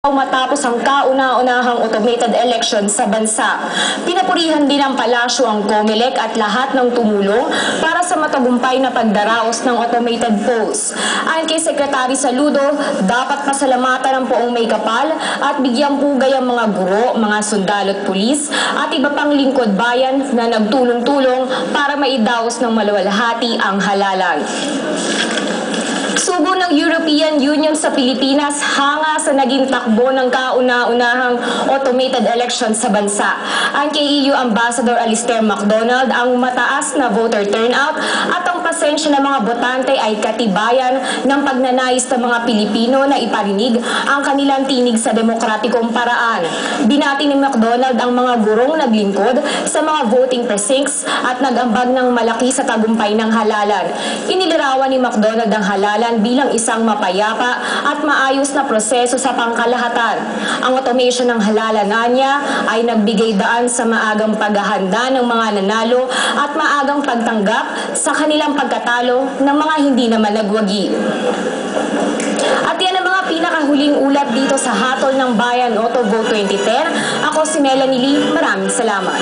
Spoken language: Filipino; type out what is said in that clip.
Matapos ang kauna-unahang automated election sa bansa. Pinapurihan din ng palasyo ang COMELEC at lahat ng tumulong para sa matagumpay na pagdaraos ng automated polls. Ayon kay Secretary Saludo, dapat pasalamatan ng poong may kapal at bigyang pugay ang mga guro, mga sundalo at pulis at iba pang lingkod bayan na nagtulong-tulong para maidaos ng maluwalhati ang halalan. Sugo ng European Union sa Pilipinas hanga sa naging takbo ng kauna-unahang automated election sa bansa. Ang kay EU Ambassador Alistair MacDonald, ang mataas na voter turnout at ang pasensya ng mga botante ay katibayan ng pagnanais ng mga Pilipino na iparinig ang kanilang tinig sa demokratikong paraan. Binati ni MacDonald ang mga gurong naglingkod sa mga voting precincts at nag-ambag ng malaki sa tagumpay ng halalan. Inilarawan ni MacDonald ang halalan bilang isang mapayapa at maayos na proseso sa pangkalahatan. Ang automation ng halalan niya ay nagbigay daan sa maagang paghahanda ng mga nanalo at maagang pagtanggap sa kanilang pagkatalo ng mga hindi naman nagwagi. At yan ang mga pinakahuling ulat dito sa Hatol ng Bayan Auto Vote 2010. Ako si Melanie Lee. Maraming salamat.